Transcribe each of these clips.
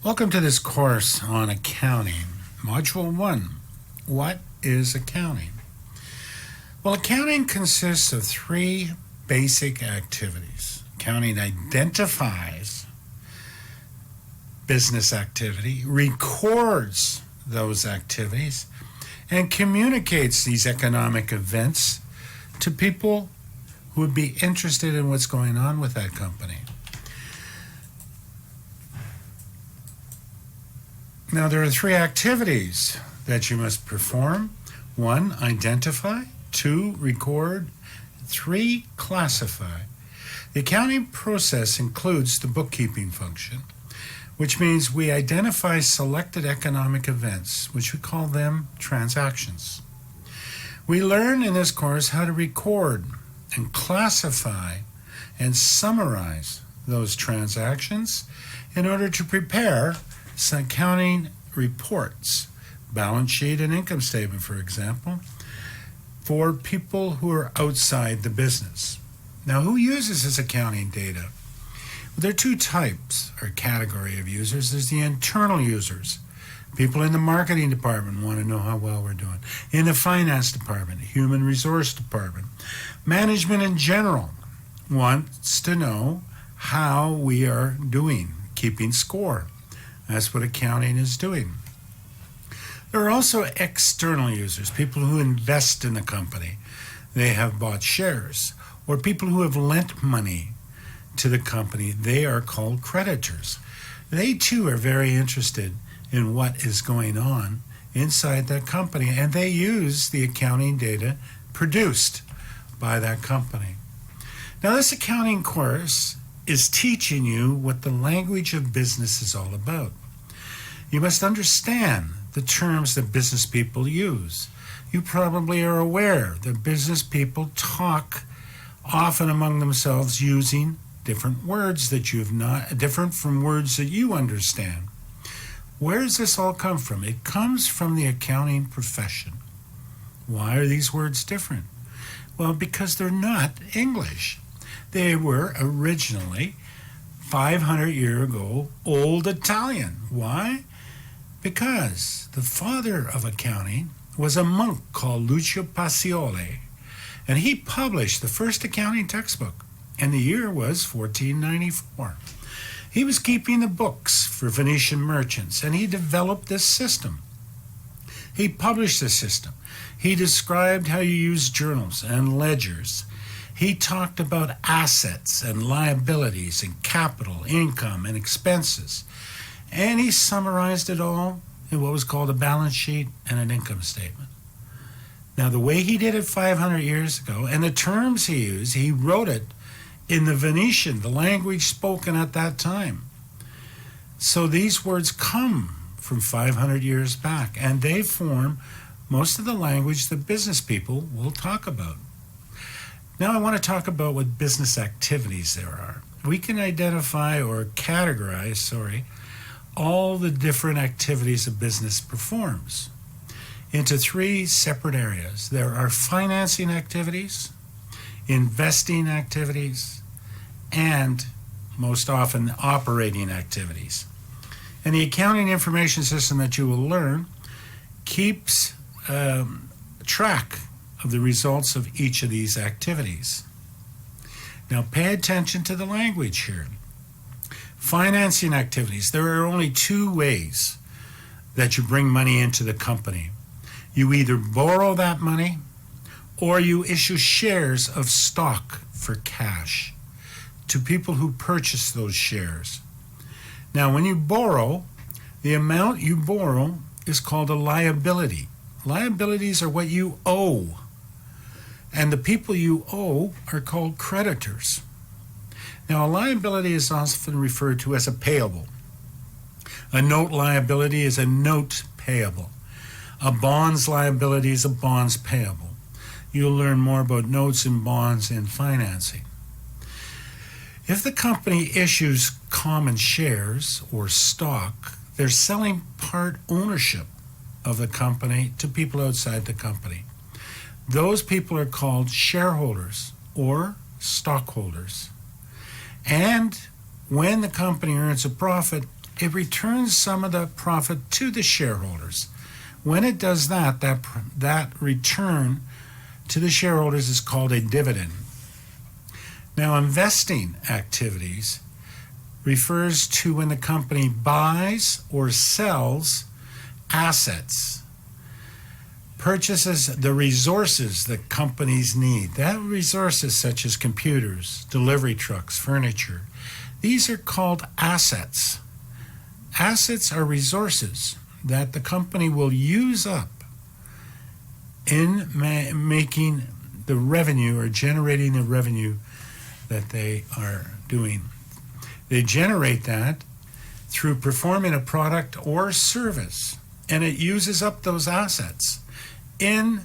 Welcome to this course on accounting. Module 1. What is accounting? Well, accounting consists of three basic activities. Accounting identifies business activity, records those activities, and communicates these economic events to people who would be interested in what's going on with that company. Now, there are three activities that you must perform. 1, identify. 2, record. 3, classify. The accounting process includes the bookkeeping function, which means we identify selected economic events, which we call them transactions. We learn in this course how to record and classify and summarize those transactions in order to prepare some accounting reports, balance sheet and income statement, for example, for people who are outside the business. Now, who uses this accounting data? Well, there are two types or category of users. There's the internal users. People in the marketing department want to know how well we're doing. In the finance department, human resource department. Management in general wants to know how we are doing, keeping score. That's what accounting is doing. There are also external users, people who invest in the company. They have bought shares, or people who have lent money to the company. They are called creditors. They too are very interested in what is going on inside that company, and they use the accounting data produced by that company. Now, this accounting course is teaching you what the language of business is all about. You must understand the terms that business people use. You probably are aware that business people talk often among themselves using different words that you've not, different from words that you understand. Where does this all come from? It comes from the accounting profession. Why are these words different? Well, because they're not English. They were originally 500 years ago Old Italian. Why? Because the father of accounting was a monk called Lucio Pacioli, and he published the first accounting textbook, and the year was 1494. He was keeping the books for Venetian merchants, and he developed this system. He published this system. He described how you use journals and ledgers. He talked about assets and liabilities and capital, income and expenses. And he summarized it all in what was called a balance sheet and an income statement. Now, the way he did it 500 years ago, and the terms he used, he wrote it in the Venetian, the language spoken at that time. So these words come from 500 years back, and they form most of the language that business people will talk about. Now I want to talk about what business activities there are. We can identify or categorize, all the different activities a business performs into three separate areas. There are financing activities, investing activities, and most often operating activities. And the accounting information system that you will learn keeps track of the results of each of these activities. Now pay attention to the language here. Financing activities. There are only two ways that you bring money into the company. You either borrow that money or you issue shares of stock for cash to people who purchase those shares. Now, when you borrow, the amount you borrow is called a liability. Liabilities are what you owe, and the people you owe are called creditors. Now, a liability is often referred to as a payable. A note liability is a note payable. A bonds liability is a bonds payable. You'll learn more about notes and bonds in financing. If the company issues common shares or stock, they're selling part ownership of the company to people outside the company. Those people are called shareholders or stockholders. And when the company earns a profit, it returns some of the profit to the shareholders. When it does that, that return to the shareholders is called a dividend. Now, investing activities refers to when the company buys or sells assets, purchases the resources that companies need. That resources such as computers, delivery trucks, furniture. These are called assets. Assets are resources that the company will use up in making the revenue or generating the revenue that they are doing. They generate that through performing a product or service, and it uses up those assets in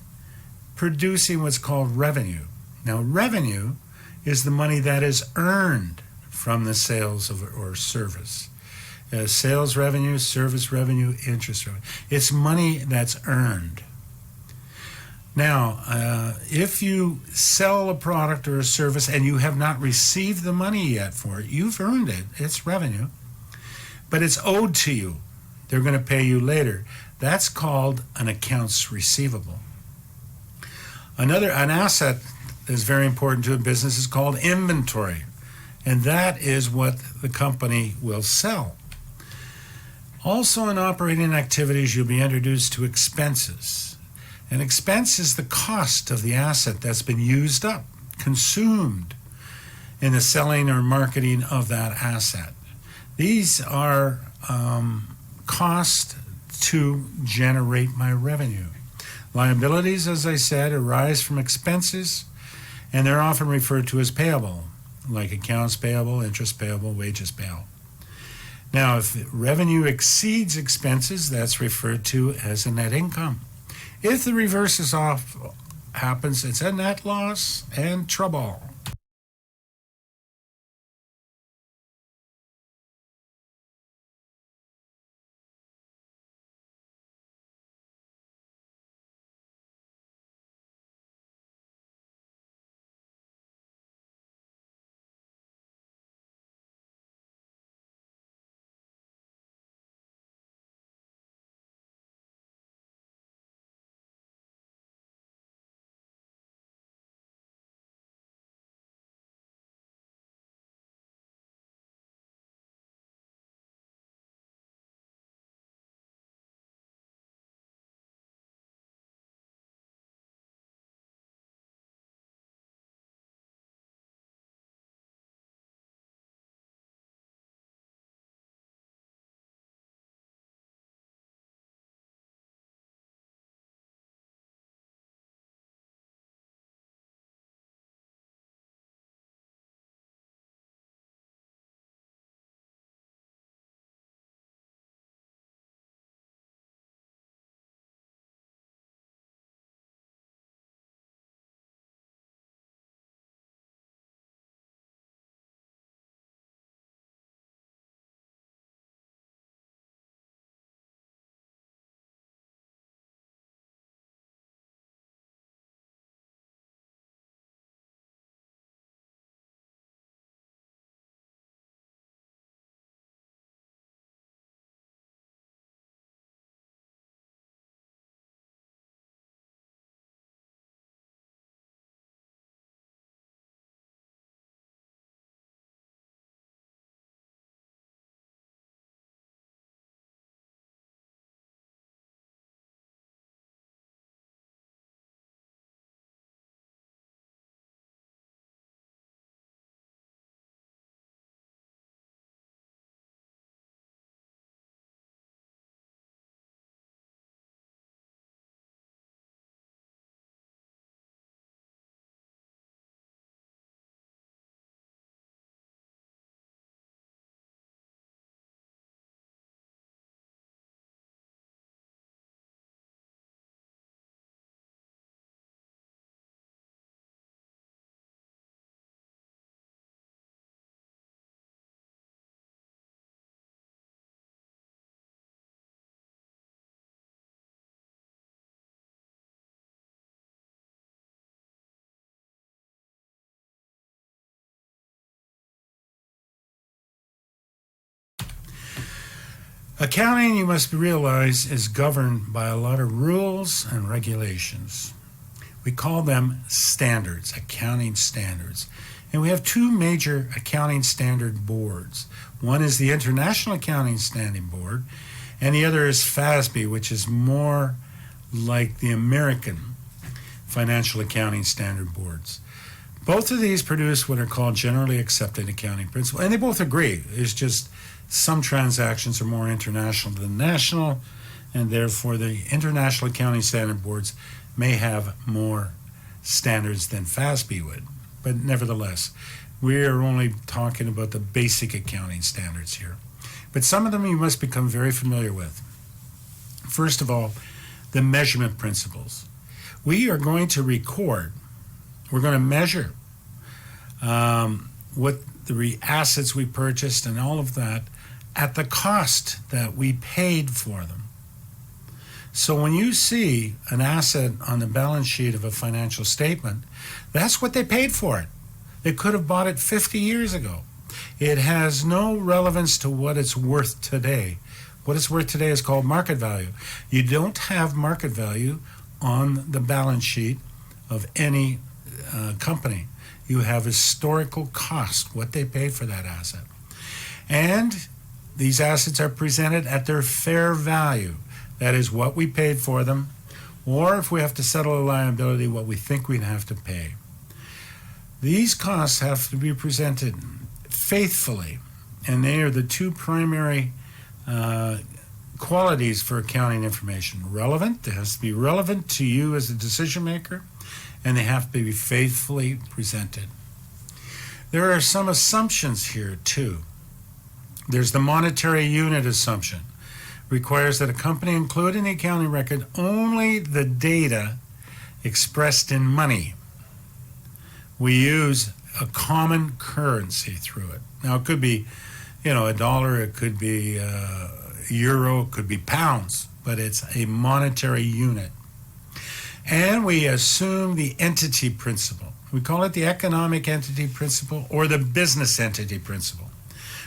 producing what's called revenue. Now, revenue is the money that is earned from the sales of or service. Sales revenue, service revenue, interest revenue. It's money that's earned. Now, if you sell a product or a service and you have not received the money yet for it, you've earned it. It's revenue. But it's owed to you. They're going to pay you later. That's called an accounts receivable. An asset that's very important to a business is called inventory. And that is what the company will sell. Also, in operating activities, you'll be introduced to expenses. An expense is the cost of the asset that's been used up, consumed in the selling or marketing of that asset. These are costs to generate my revenue. Liabilities, as I said, arise from expenses, and they're often referred to as payable, like accounts payable, interest payable, wages payable. Now, if revenue exceeds expenses, that's referred to as a net income. If the reverse happens, it's a net loss and trouble. Accounting, you must realize, is governed by a lot of rules and regulations. We call them standards, accounting standards. And we have two major accounting standard boards. One is the International Accounting Standing Board, and the other is FASB, which is more like the American Financial Accounting Standard Boards. Both of these produce what are called generally accepted accounting principles, and they both agree. It's just some transactions are more international than national, and therefore the International Accounting Standard Boards may have more standards than FASB would. But nevertheless, we are only talking about the basic accounting standards here. But some of them you must become very familiar with. First of all, the measurement principles. We are going to record, we're going to measure what the assets we purchased and all of that at the cost that we paid for them. So when you see an asset on the balance sheet of a financial statement, that's what they paid for it. They could have bought it 50 years ago. It has no relevance to what it's worth today. What it's worth today is called market value. You don't have market value on the balance sheet of any company. You have historical cost, what they paid for that asset. And these assets are presented at their fair value. That is what we paid for them, or if we have to settle a liability, what we think we'd have to pay. These costs have to be presented faithfully, and they are the two primary qualities for accounting information. Relevant, it has to be relevant to you as a decision maker, and they have to be faithfully presented. There are some assumptions here too. There's the monetary unit assumption. Requires that a company include in the accounting record only the data expressed in money. We use a common currency through it. Now it could be, a dollar, it could be euro, it could be pounds, but it's a monetary unit. And we assume the entity principle. We call it the economic entity principle or the business entity principle.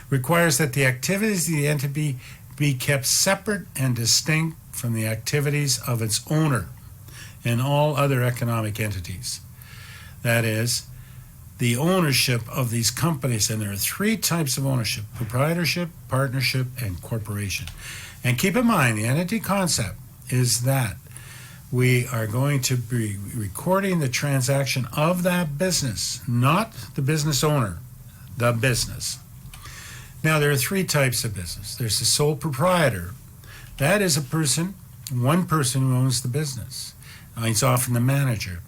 Requires that the activities of the entity be kept separate and distinct from the activities of its owner and all other economic entities. That is, the ownership of these companies, and there are three types of ownership: proprietorship, partnership, and corporation. And keep in mind, the entity concept is that we are going to be recording the transaction of that business, not the business owner, the business. Now, there are three types of business. There's the sole proprietor. That is one person who owns the business. He's often the manager.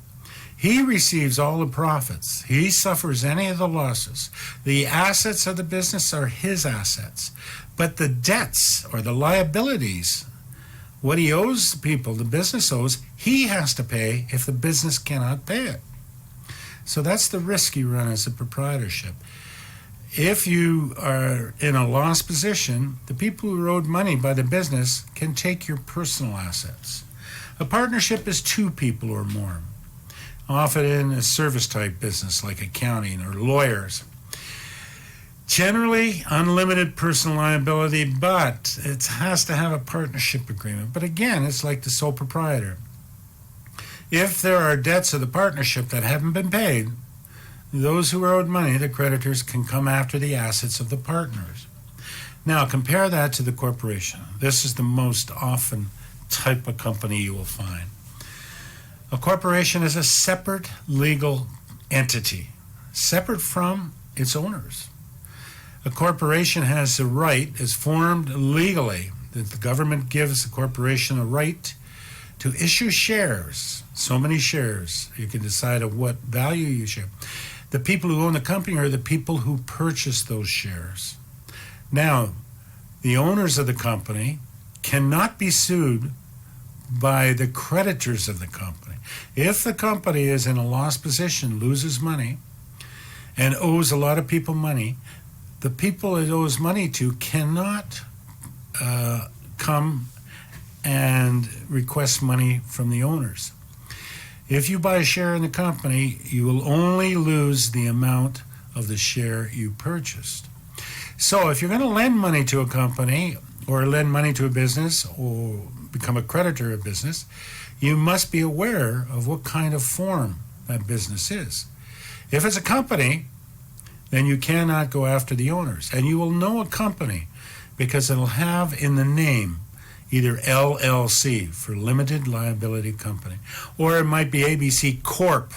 He receives all the profits. He suffers any of the losses. The assets of the business are his assets. But the debts or the liabilities, what he owes the people, the business owes, he has to pay if the business cannot pay it. So that's the risk you run as a proprietorship. If you are in a loss position, the people who are owed money by the business can take your personal assets. A partnership is two people or more, often in a service type business like accounting or lawyers. Generally, unlimited personal liability, but it has to have a partnership agreement. But again, it's like the sole proprietor. If there are debts of the partnership that haven't been paid, those who are owed money, the creditors, can come after the assets of the partners. Now, compare that to the corporation. This is the most often type of company you will find. A corporation is a separate legal entity, separate from its owners. A corporation has a right, is formed legally, that the government gives the corporation a right to issue shares, so many shares. You can decide at what value you share. The people who own the company are the people who purchase those shares. Now, the owners of the company cannot be sued by the creditors of the company. If the company is in a loss position, loses money, and owes a lot of people money, the people it owes money to cannot come and request money from the owners. If you buy a share in the company, you will only lose the amount of the share you purchased. So if you're going to lend money to a company, or lend money to a business or become a creditor of business, you must be aware of what kind of form that business is. If it's a company, then you cannot go after the owners. And you will know a company because it'll have in the name either LLC for limited liability company, or it might be ABC Corp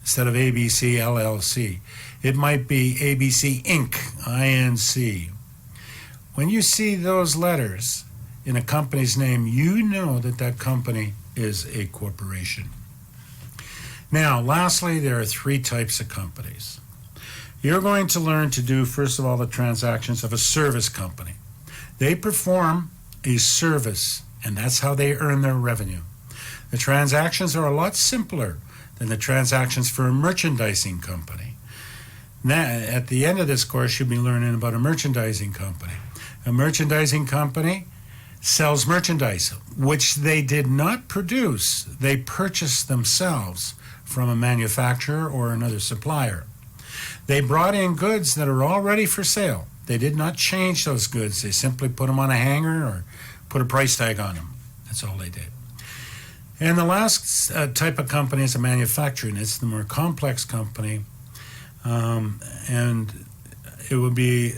instead of ABC LLC. It might be ABC Inc., INC. When you see those letters in a company's name, you know that that company is a corporation. Now, lastly, there are three types of companies. You're going to learn to do, first of all, the transactions of a service company. They perform a service, and that's how they earn their revenue. The transactions are a lot simpler than the transactions for a merchandising company. Now, at the end of this course, you'll be learning about a merchandising company. A merchandising company sells merchandise, which they did not produce. They purchased themselves from a manufacturer or another supplier. They brought in goods that are already for sale. They did not change those goods. They simply put them on a hanger or put a price tag on them. That's all they did. And the last type of company is a manufacturing. It's the more complex company, and it will be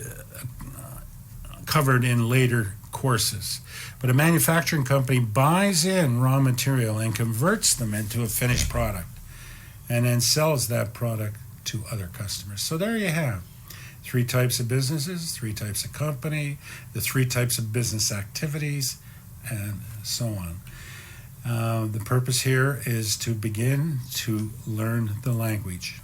covered in later courses. But a manufacturing company buys in raw material and converts them into a finished product and then sells that product to other customers. So there you have three types of businesses, three types of company, the three types of business activities, and so on. The purpose here is to begin to learn the language.